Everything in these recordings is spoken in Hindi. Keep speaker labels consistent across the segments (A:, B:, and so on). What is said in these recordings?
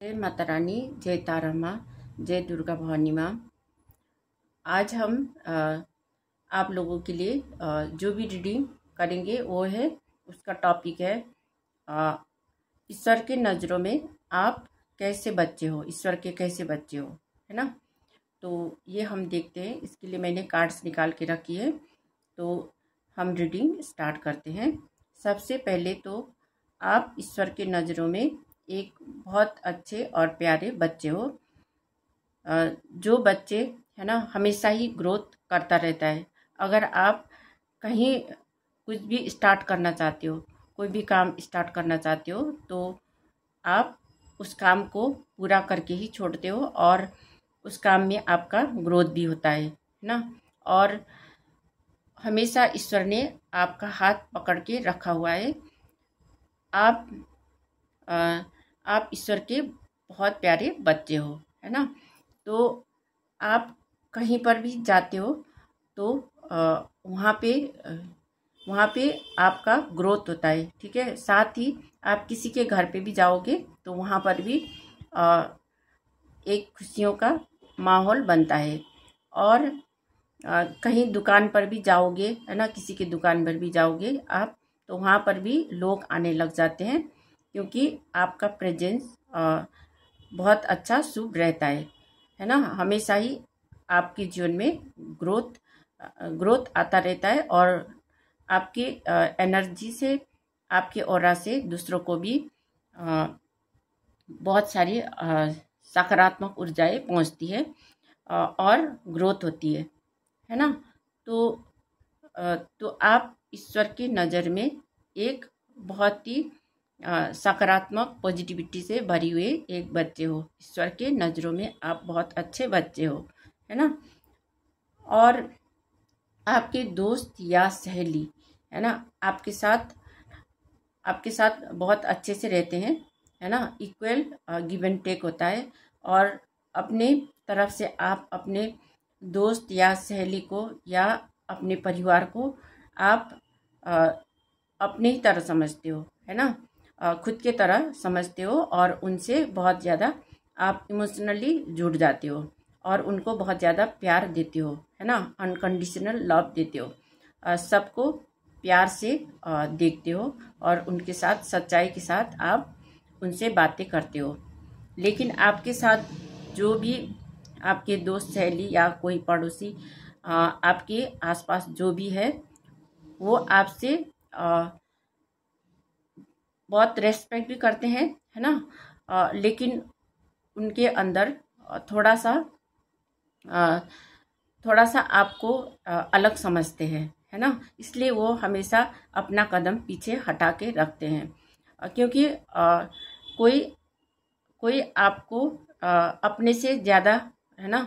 A: जय माता रानी, जय तारा माँ, जय दुर्गा भवानी माँ। आज हम आप लोगों के लिए जो भी रीडिंग करेंगे वो है, उसका टॉपिक है ईश्वर के नज़रों में आप कैसे बच्चे हो, ईश्वर के कैसे बच्चे हो, है ना। तो ये हम देखते हैं। इसके लिए मैंने कार्ड्स निकाल के रखी है, तो हम रीडिंग स्टार्ट करते हैं। सबसे पहले तो आप ईश्वर के नज़रों में एक बहुत अच्छे और प्यारे बच्चे हो। जो बच्चे है ना हमेशा ही ग्रोथ करता रहता है। अगर आप कहीं कुछ भी स्टार्ट करना चाहते हो, कोई भी काम स्टार्ट करना चाहते हो, तो आप उस काम को पूरा करके ही छोड़ते हो और उस काम में आपका ग्रोथ भी होता है ना। और हमेशा ईश्वर ने आपका हाथ पकड़ के रखा हुआ है। आप ईश्वर के बहुत प्यारे बच्चे हो, है ना। तो आप कहीं पर भी जाते हो तो वहाँ पे आपका ग्रोथ होता है, ठीक है। साथ ही आप किसी के घर पे भी जाओगे तो वहाँ पर भी एक खुशियों का माहौल बनता है। और कहीं दुकान पर भी जाओगे, है ना, किसी की दुकान पर भी जाओगे आप, तो वहाँ पर भी लोग आने लग जाते हैं, क्योंकि आपका प्रेजेंस बहुत अच्छा शुभ रहता है ना। हमेशा ही आपके जीवन में ग्रोथ आता रहता है और आपकी एनर्जी से, आपके ऑरा से दूसरों को भी बहुत सारी सकारात्मक ऊर्जाएं पहुंचती है और ग्रोथ होती है ना। तो आप ईश्वर की नज़र में एक बहुत ही सकारात्मक पॉजिटिविटी से भरी हुए एक बच्चे हो। ईश्वर के नज़रों में आप बहुत अच्छे बच्चे हो, है ना। और आपके दोस्त या सहेली, है ना, आपके साथ बहुत अच्छे से रहते हैं, है ना। इक्वल गिव एंड टेक होता है। और अपने तरफ से आप अपने दोस्त या सहेली को या अपने परिवार को आप अपने ही तरह समझते हो, है ना। खुद के तरह समझते हो और उनसे बहुत ज़्यादा आप इमोशनली जुड़ जाते हो और उनको बहुत ज़्यादा प्यार देते हो, है ना। अनकंडीशनल लव देते हो। सबको प्यार से देखते हो और उनके साथ सच्चाई के साथ आप उनसे बातें करते हो। लेकिन आपके साथ जो भी आपके दोस्त, सहेली या कोई पड़ोसी, आपके आसपास जो भी है, वो आपसे बहुत रेस्पेक्ट भी करते हैं, है ना। लेकिन उनके अंदर थोड़ा सा आपको अलग समझते हैं, है ना। इसलिए वो हमेशा अपना कदम पीछे हटा के रखते हैं, क्योंकि कोई कोई आपको अपने से ज़्यादा, है ना,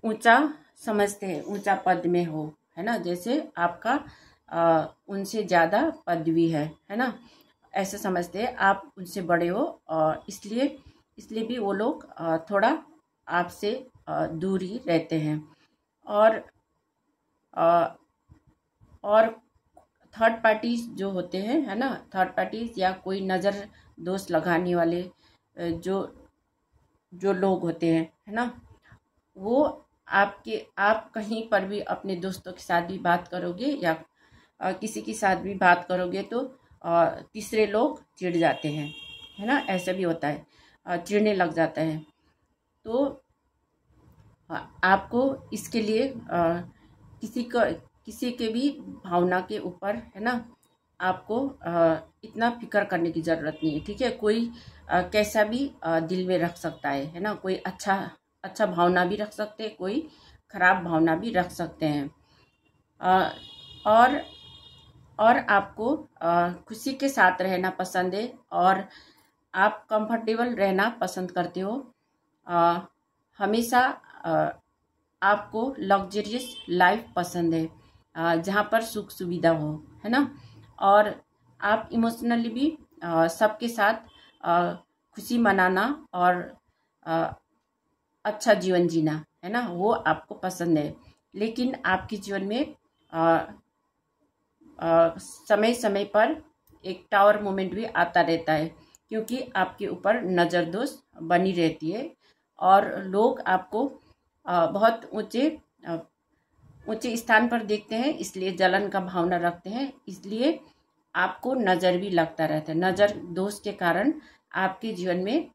A: ऊंचा समझते हैं, ऊंचा पद में हो, है ना। जैसे आपका उनसे ज़्यादा पदवी है ना, ऐसे समझते हैं। आप उनसे बड़े हो और इसलिए भी वो लोग थोड़ा आपसे दूर ही रहते हैं। और अ, और थर्ड पार्टीज जो होते हैं, है ना, थर्ड पार्टीज या कोई नज़र दोष लगाने वाले जो जो लोग होते हैं, है ना, वो आप कहीं पर भी अपने दोस्तों के साथ भी बात करोगे या किसी के साथ भी बात करोगे तो तीसरे लोग चिढ़ जाते हैं, है ना। ऐसा भी होता है, चिढ़ने लग जाता है। तो आपको इसके लिए किसी के भी भावना के ऊपर, है ना, आपको इतना फिक्र करने की ज़रूरत नहीं है, ठीक है। कोई कैसा भी दिल में रख सकता है ना। कोई अच्छा भावना भी रख सकते हैं, कोई खराब भावना भी रख सकते हैं। अ, और और आपको खुशी के साथ रहना पसंद है और आप कंफर्टेबल रहना पसंद करते हो। हमेशा आपको लग्जरियस लाइफ पसंद है, जहाँ पर सुख सुविधा हो, है ना। और आप इमोशनली भी सबके साथ खुशी मनाना और अच्छा जीवन जीना, है ना, वो आपको पसंद है। लेकिन आपके जीवन में समय समय पर एक टावर मोमेंट भी आता रहता है, क्योंकि आपके ऊपर नज़र दोष बनी रहती है और लोग आपको बहुत ऊंचे स्थान पर देखते हैं, इसलिए जलन का भावना रखते हैं, इसलिए आपको नज़र भी लगता रहता है। नज़र दोष के कारण आपके जीवन में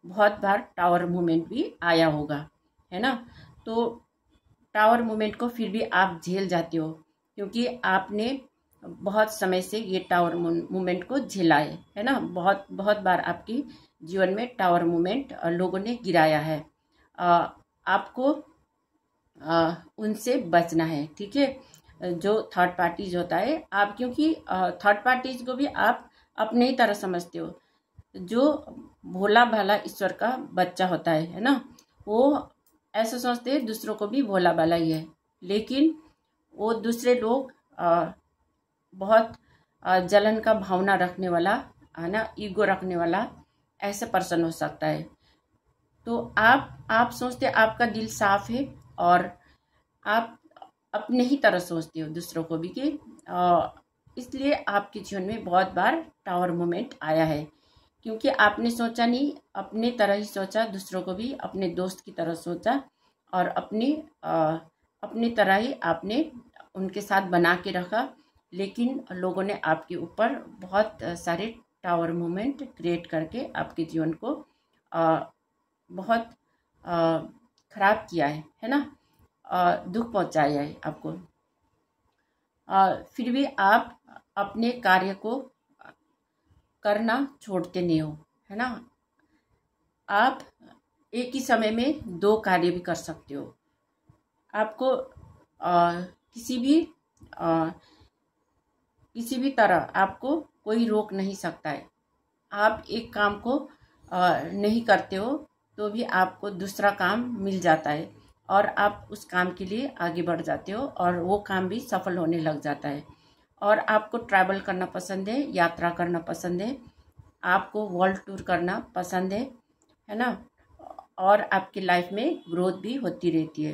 A: बहुत बार टावर मूवमेंट भी आया होगा, है ना। तो टावर मूवमेंट को फिर भी आप झेल जाते हो, क्योंकि आपने बहुत समय से ये टावर मूवमेंट को झेला है ना। बहुत बहुत बार आपकी जीवन में टावर मूवमेंट लोगों ने गिराया है। आपको उनसे बचना है, ठीक है। जो थर्ड पार्टीज होता है, आप क्योंकि थर्ड पार्टीज को भी आप अपने ही तरह समझते हो। जो भोला भाला ईश्वर का बच्चा होता है ना, वो ऐसा सोचते हैं दूसरों को भी भोला भाला ही है, लेकिन वो दूसरे लोग बहुत जलन का भावना रखने वाला, है ना, ईगो रखने वाला ऐसा पर्सन हो सकता है। तो आप सोचते आपका दिल साफ है और आप अपने ही तरह सोचते हो दूसरों को भी कि इसलिए आपके जीवन में बहुत बार टावर मोमेंट आया है, क्योंकि आपने सोचा नहीं, अपने तरह ही सोचा, दूसरों को भी अपने दोस्त की तरह सोचा और अपनी तरह ही आपने उनके साथ बना के रखा। लेकिन लोगों ने आपके ऊपर बहुत सारे टावर मोमेंट क्रिएट करके आपके जीवन को बहुत खराब किया है ना, दुख पहुंचाया है आपको। फिर भी आप अपने कार्य को करना छोड़ते नहीं हो, है ना। आप एक ही समय में 2 कार्य भी कर सकते हो। आपको किसी भी तरह आपको कोई रोक नहीं सकता है। आप एक काम को नहीं करते हो तो भी आपको दूसरा काम मिल जाता है और आप उस काम के लिए आगे बढ़ जाते हो और वो काम भी सफल होने लग जाता है। और आपको ट्रैवल करना पसंद है, यात्रा करना पसंद है, आपको वर्ल्ड टूर करना पसंद है ना। और आपकी लाइफ में ग्रोथ भी होती रहती है,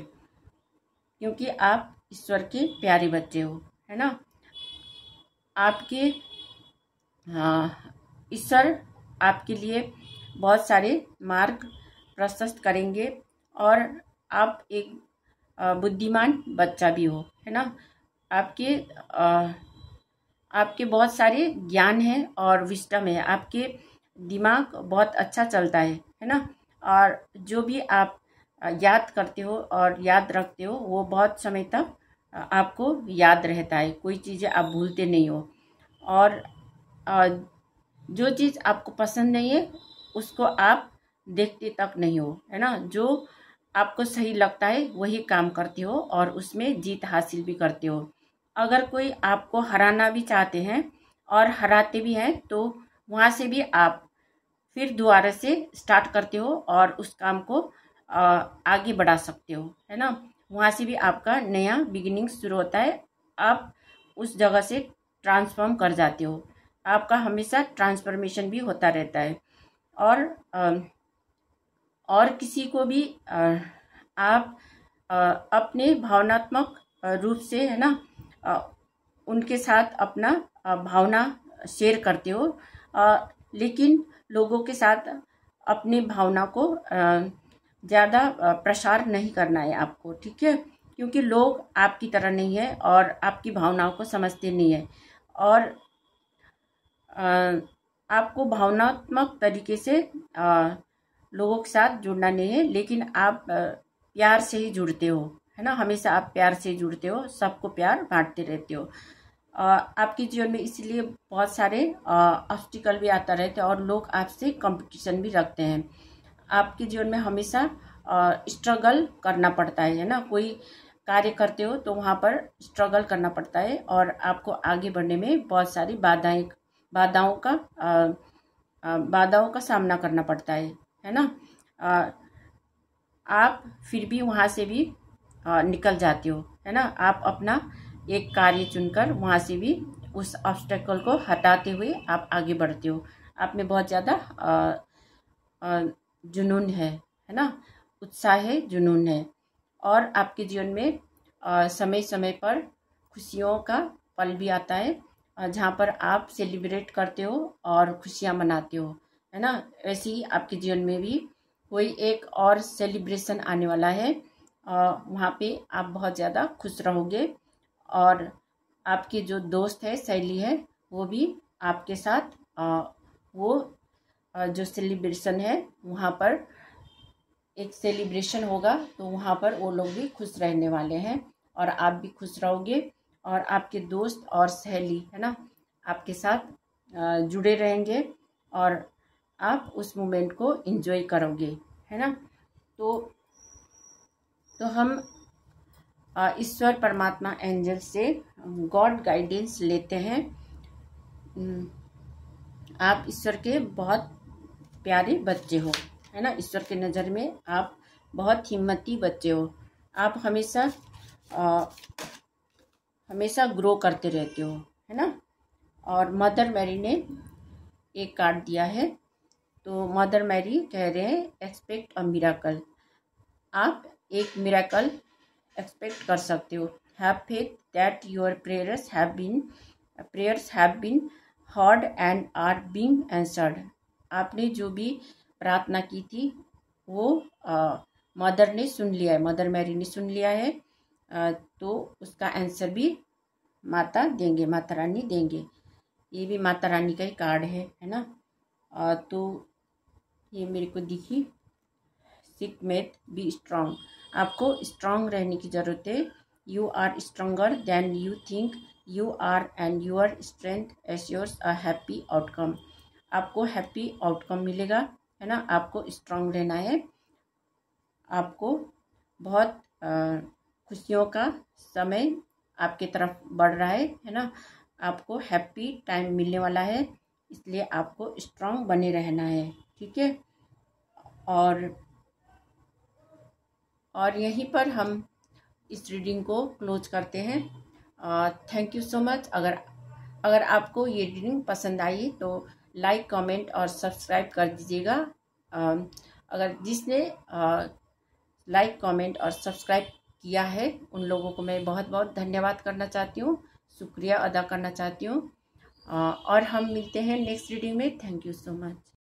A: क्योंकि आप ईश्वर के प्यारे बच्चे हो, है ना। आपके ईश्वर आपके लिए बहुत सारे मार्ग प्रशस्त करेंगे और आप एक बुद्धिमान बच्चा भी हो, है ना। आपके बहुत सारे ज्ञान है और विस्डम है, आपके दिमाग बहुत अच्छा चलता है ना। और जो भी आप याद करते हो और याद रखते हो वो बहुत समय तक आपको याद रहता है, कोई चीज़ें आप भूलते नहीं हो। और जो चीज़ आपको पसंद नहीं है उसको आप देखते तक नहीं हो, है ना। जो आपको सही लगता है वही काम करते हो और उसमें जीत हासिल भी करते हो। अगर कोई आपको हराना भी चाहते हैं और हराते भी हैं तो वहाँ से भी आप फिर दोबारा से स्टार्ट करते हो और उस काम को आगे बढ़ा सकते हो, है ना। वहाँ से भी आपका नया बिगिनिंग शुरू होता है, आप उस जगह से ट्रांसफॉर्म कर जाते हो। आपका हमेशा ट्रांसफॉर्मेशन भी होता रहता है। और किसी को भी आप अपने भावनात्मक रूप से, है ना, उनके साथ अपना भावना शेयर करते हो, लेकिन लोगों के साथ अपनी भावना को ज़्यादा प्रसार नहीं करना है आपको, ठीक है। क्योंकि लोग आपकी तरह नहीं है और आपकी भावनाओं को समझते नहीं है और आपको भावनात्मक तरीके से लोगों के साथ जुड़ना नहीं है, लेकिन आप प्यार से ही जुड़ते हो, है ना। हमेशा आप प्यार से जुड़ते हो, सबको प्यार बांटते रहते हो। आपके जीवन में इसलिए बहुत सारे ऑब्स्टिकल भी आता रहते हैं और लोग आपसे कंपटीशन भी रखते हैं। आपके जीवन में हमेशा स्ट्रगल करना पड़ता है ना। कोई कार्य करते हो तो वहाँ पर स्ट्रगल करना पड़ता है और आपको आगे बढ़ने में बहुत सारी बाधाओं का सामना करना पड़ता है ना। आप फिर भी वहाँ से भी निकल जाते हो, है ना। आप अपना एक कार्य चुनकर वहाँ से भी उस ऑब्स्टेकल को हटाते हुए आप आगे बढ़ते हो। आप में बहुत ज़्यादा जुनून है ना, उत्साह है, जुनून है। और आपके जीवन में समय समय पर खुशियों का पल भी आता है, जहाँ पर आप सेलिब्रेट करते हो और खुशियाँ मनाते हो। है ना, वैसे ही आपके जीवन में भी कोई एक और सेलिब्रेशन आने वाला है। वहाँ पे आप बहुत ज़्यादा खुश रहोगे और आपके जो दोस्त है, सहेली है, वो भी आपके साथ वो जो सेलिब्रेशन है वहाँ पर एक सेलिब्रेशन होगा, तो वहाँ पर वो लोग भी खुश रहने वाले हैं और आप भी खुश रहोगे और आपके दोस्त और सहेली, है ना, आपके साथ जुड़े रहेंगे और आप उस मोमेंट को एंजॉय करोगे, है ना। तो हम ईश्वर परमात्मा एंजल से गॉड गाइडेंस लेते हैं। आप ईश्वर के बहुत प्यारे बच्चे हो, है ना। ईश्वर के नज़र में आप बहुत हिम्मती बच्चे हो। आप हमेशा ग्रो करते रहते हो, है ना। और मदर मैरी ने एक कार्ड दिया है, तो मदर मैरी कह रहे हैं एक्सपेक्ट अ मिराकल। आप एक मिराकल एक्सपेक्ट कर सकते हो। Have faith that your prayers have been heard and are being answered. आपने जो भी प्रार्थना की थी वो मदर ने सुन लिया है, मदर मैरी ने सुन लिया है। तो उसका आंसर भी माता देंगे, माता रानी देंगे। ये भी माता रानी का ही कार्ड है ना। तो ये मेरे को दिखी, सिक मेथ बी स्ट्रांग। आपको स्ट्रांग रहने की ज़रूरत है। You are stronger than you think you are and your strength assures a happy outcome. आपको हैप्पी आउटकम मिलेगा, है ना। आपको स्ट्रांग रहना है। आपको बहुत खुशियों का समय आपके तरफ बढ़ रहा है ना। आपको हैप्पी टाइम मिलने वाला है, इसलिए आपको स्ट्रांग बने रहना है, ठीक है। और यहीं पर हम इस रीडिंग को क्लोज करते हैं। Thank you so much. अगर आपको ये रीडिंग पसंद आई तो लाइक, कमेंट और सब्सक्राइब कर दीजिएगा। अगर जिसने लाइक, कमेंट और सब्सक्राइब किया है उन लोगों को मैं बहुत बहुत धन्यवाद करना चाहती हूँ, शुक्रिया अदा करना चाहती हूँ। और हम मिलते हैं नेक्स्ट रीडिंग में। Thank you so much.